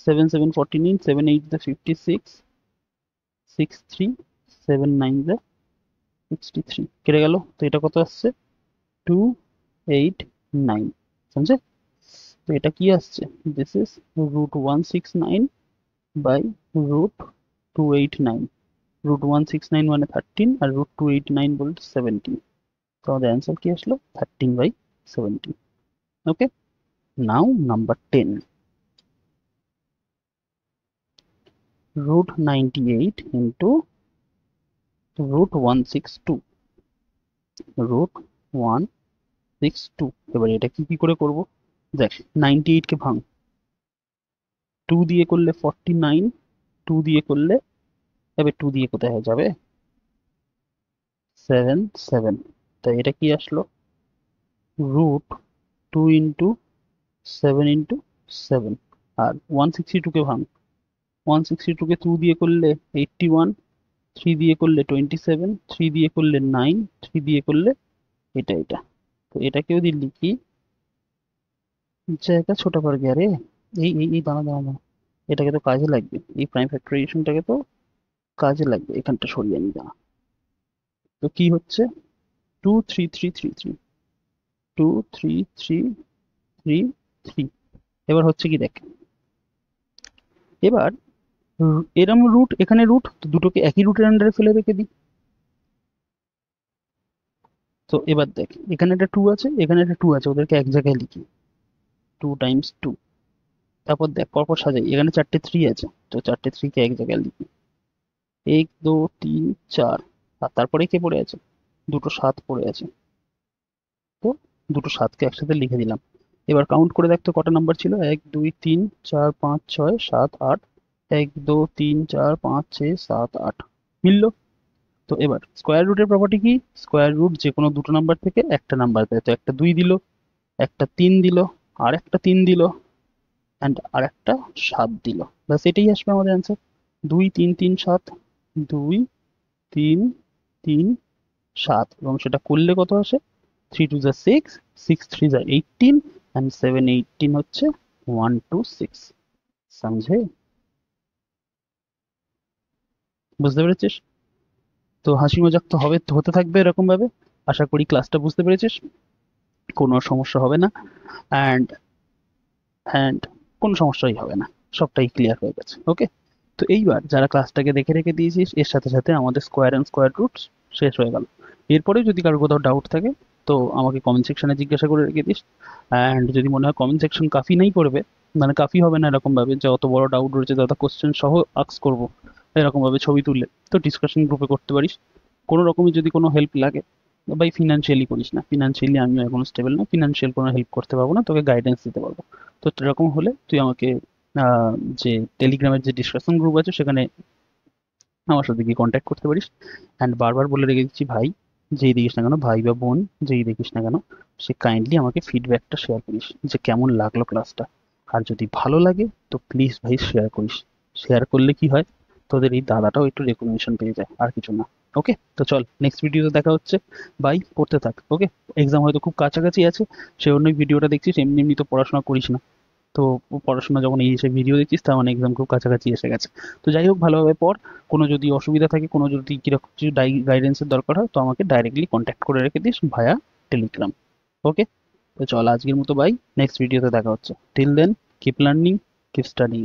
Speaker 1: 7 7 49, 7 8 যা 56, 63, 7 9 যা 63, কেটে গেল, তো এটা কত আসছে? 289, समझे? তো এটা কি আসছে? This is √169 by √289। √169 মানে 13 আর √289 বলতে 17। তো আমাদের অ্যান্সার কি আসলো? 13/17। ওকে, নাও নাম্বার 10, √98 ইন্টু √162, √162। এবার এটা কি করে করব? দেখ 98 কে ভাঙ, 2 দিয়ে করলে 49, 2 দিয়ে করলে, এবার 2 দিয়ে কোথায় যাবে? 7 7। তাই এটা কি আসলো? √2 ইন্টু 7 ইন্টু 7। আর 162 কে ভাঙ, 162 কে 2 দিয়ে করলে 81, 3 দিয়ে করলে 27, 3 দিয়ে করলে 9, 3 দিয়ে করলে এটা। তো এটাকে যদি লিখি, জায়গা ছোট পড় গিয়া রে। এই দাঁড়া, এটাকে তো কাজে লাগবে, এই প্রাইম ফ্যাক্টরাইজেশনটাকে তো কাজে লাগবে, এখানটা সরিয়ে নি দাঁড়া। তো কি হচ্ছে? 2 3 3 3 3, 2 3 3 3 3। এবার হচ্ছে কি দেখ, এবার এরম রুট, এখানে রুট, তো দুটোকে একই রুটের আন্ডারে ফেলে রেখে দিই। তো এবার দেখ, এখানে একটা 2 আছে, এখানে একটা 2 আছে, ওদেরকে এক জায়গায় লিখি, 2 টাইমস 2। তারপর দেখ পরপর সাজাই, এখানে 4টে 3 আছে, তো 4টে 3 কে এক জায়গায় লিখি, 1 2 3 4। আর তারপরে কে পড়ে আছে? দুটো 7 পড়ে আছে, তো দুটো 7 কে একসাথে লিখে দিলাম। এবার কাউন্ট করে দেখ তো কটা নাম্বার ছিল, 1 2 3 4 5 6 7 8, 1 2 3 4 5 6 7 8, মিললো। তো এবার স্কোয়ার রুটের প্রপার্টি কি? স্কোয়ার রুট যে কোনো দুটো নাম্বার থেকে একটা নাম্বার দেয়, তো একটা 2 দিল, একটা 3 দিল, আর একটা 3 দিল, অ্যান্ড আর একটা 7 দিল, ব্যাস এটাই আসবে আমাদের অ্যান্সার। 2 3 3 7, 2 3 3 7, এবং সেটা করলে কত আসে? 3 2 যা 6, 6 3 যা 18, অ্যান্ড 7 18 হচ্ছে 126। সমঝে? বুঝতে পেরেছিস? তো হাসি মজাক তো হতে থাকবে এরকম ভাবে। আশা করি ক্লাসটা বুঝতে পেরেছিস, কোনো সমস্যা হবে না, অ্যান্ড অ্যান্ড কোনো সমস্যাই হবে না, সবটাই ক্লিয়ার হয়ে গেছে। ওকে, তো এইবার যারা ক্লাসটাকে দেখে রেখে দিয়েছিস, এর সাথে সাথে আমাদের স্কোয়ার অ্যান্ড স্কোয়ার রুটস শেষ হয়ে গেল। এরপরে যদি কারোর কোথাও ডাউট থাকে, তো আমাকে কমেন্ট সেকশনে জিজ্ঞাসা করে রেখে দিস। অ্যান্ড যদি মনে হয় কমেন্ট সেকশন কাফি নেই পড়বে, মানে কাফি হবে না এরকম ভাবে যে অত বড় ডাউট রয়েছে, দাদা কোশ্চেন সহ আক্স করবো এরকম ভাবে ছবি তুললে, তো ডিসকাশন গ্রুপে করতে পারিস। কোনো রকমের যদি কোনো হেল্প লাগে, ভাই ফিনান্সিয়ালি করিস না, ফিনান্সিয়ালি আমি এখন স্টেবল না, ফিনান্সিয়াল কোনো হেল্প করতে পারবো না, তোকে গাইডেন্স দিতে পারবো। তো এরকম হলে তুই আমাকে আহ, যে টেলিগ্রামের যে ডিসকাশন গ্রুপ আছে সেখানে আমার সাথে গিয়ে কন্ট্যাক্ট করতে পারিস। অ্যান্ড বারবার বলে রেখে দিচ্ছি ভাই, যেই দেখিস না কেন, ভাই বা বোন যেই দেখিস না কেন, সে কাইন্ডলি আমাকে ফিডব্যাকটা শেয়ার করিস যে কেমন লাগলো ক্লাসটা। আর যদি ভালো লাগে তো প্লিজ ভাই শেয়ার করিস। শেয়ার করলে কি হয়, তোদের এই দাদাটাও একটু রেকগনিশন পেয়ে যায়, আর কিছু না। ওকে, তো চল নেক্সট ভিডিওতে দেখা হচ্ছে। বাই, পড়তে থাক। ওকে, এক্সাম হয়তো খুব কাছাকাছি আছে, সে জন্য ভিডিওটা দেখছিস, এমনি এমনি তো পড়াশোনা করিস না। তো পড়াশোনা যখন এই এসে ভিডিও দেখছিস, তার মানে এক্সাম খুব কাছাকাছি এসে গেছে। তো যাই হোক, ভালোভাবে পড়। কোনো যদি অসুবিধা থাকে, কোনো যদি কিরকম কিছু গাইডেন্সের দরকার হয়, তো আমাকে ডাইরেক্টলি কন্ট্যাক্ট করে রেখে দিস ভায়া টেলিগ্রাম। ওকে, তো চল আজকের মতো বাই, নেক্সট ভিডিওতে দেখা হচ্ছে। Till then, keep learning, keep studying.